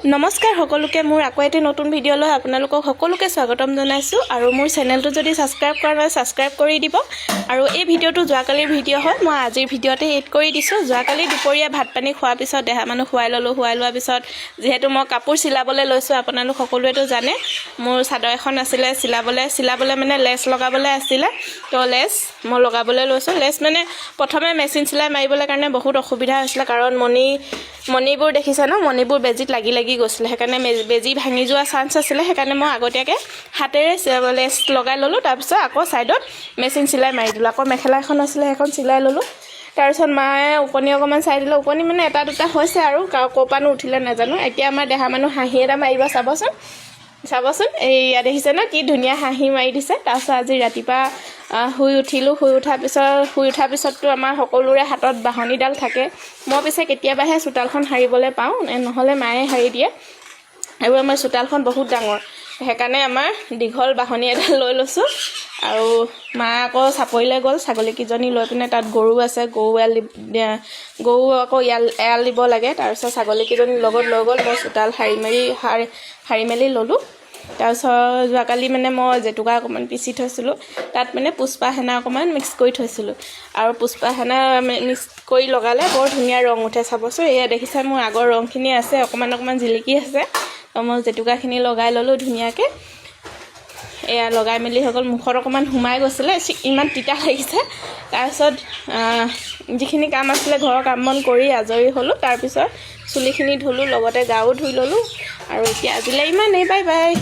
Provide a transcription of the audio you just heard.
নমস্কাৰ সকলোকে মোৰ আকৌ এটি নতুন ভিডিঅ'লৈ আপোনালোকক সকলোকে স্বাগতম জনাইছোঁ আৰু মোৰ চেনেলটো যদি সাবস্ক্ৰাইব কৰা নাই সাবস্ক্ৰাইব কৰি দিব আৰু এই ভিডিঅ'টো যোৱাকালিৰ ভিডিঅ' হয় মই আজিৰ ভিডিঅ'তে এড কৰি দিছোঁ যোৱাকালি দুপৰীয়া ভাত পানী খোৱাৰ পিছত দেহা মানুহ খুৱাই লোৱাৰ পিছত যেহেতু মই কাপোৰ চিলাবলৈ লৈছোঁ আপোনালোক সকলোৱেতো জানে মোৰ চাদৰ এখন আছিলে চিলাবলৈ মানে লেছ লগাবলৈ আছিলে তো লেছ মই লগাবলৈ লৈছোঁ লেছ মানে প্ৰথমে মেচিন চিলাই মাৰিবলৈ কাৰণে বহুত অসুবিধা হৈছিলে কাৰণ মণিবোৰ দেখিছে ন মণিবোৰ বেজিত লাগি গৈছিলে সেইকাৰণে বেজি ভাঙি যোৱা চান্স আছিলে সেইকাৰণে মই আগতীয়াকৈ হাতেৰে লেছ লগাই ল'লোঁ তাৰপিছত আকৌ ছাইডত মেচিন চিলাই মাৰি দিলোঁ আকৌ মেখেলা এখন আছিলে সেইখন চিলাই ল'লোঁ তাৰপিছত মায়ে ওকণি অকণমান চাই দিলে ওকণি মানে এটা দুটা হৈছে আৰু ক'ৰপানো উঠিলে নাজানো এতিয়া আমাৰ দেহা মানুহ হাঁহি এটা মাৰিব চাবচোন এয়া দেখিছে ন কি ধুনীয়া হাঁহি মাৰি দিছে তাৰপিছত আজি ৰাতিপুৱা শুই উঠাৰ পিছততো আমাৰ সকলোৰে হাতত বাহনীডাল থাকে মই পিছে কেতিয়াবাহে চোতালখন সাৰিবলৈ পাওঁ নহ'লে মায়ে সাৰি দিয়ে আৰু আমাৰ চোতালখন বহুত ডাঙৰ সেইকাৰণে আমাৰ দীঘল বাহনী এডাল লৈ লৈছোঁ আৰু মা আকৌ চাপৰিলৈ গ'ল ছাগলীকেইজনী লৈ পিনে তাত গৰু আছে গৰু আকৌ এৰাল দিব লাগে তাৰপিছত ছাগলীকেইজনীৰ লগত লৈ গ'ল মই চোতাল সাৰি মেলি ল'লোঁ তাৰপিছত যোৱাকালি মানে মই জেতুকা অকণমান পিচি থৈছিলোঁ তাত মানে পুষ্পা হেনা অকণমান মিক্স কৰি থৈছিলোঁ আৰু পুষ্পা হেনা মিক্স কৰি লগালে বৰ ধুনীয়া ৰং উঠে চাবচোন এয়া দেখিছে মোৰ আগৰ ৰংখিনি আছে অকণমান জিলিকি আছে মই জেতুকাখিনি লগাই ল'লোঁ ধুনীয়াকৈ এয়া লগাই মেলি হৈ গ'ল মুখত অকণমান সোমাই গৈছিলে ইমান তিতা লাগিছে তাৰপিছত যিখিনি কাম আছিলে ঘৰৰ কাম বন কৰি আজৰি হ'লোঁ তাৰপিছত চুলিখিনি ধুলোঁ লগতে গাও ধুই ল'লোঁ আৰু এতিয়া আজিলৈ ইমানেই বাই বাই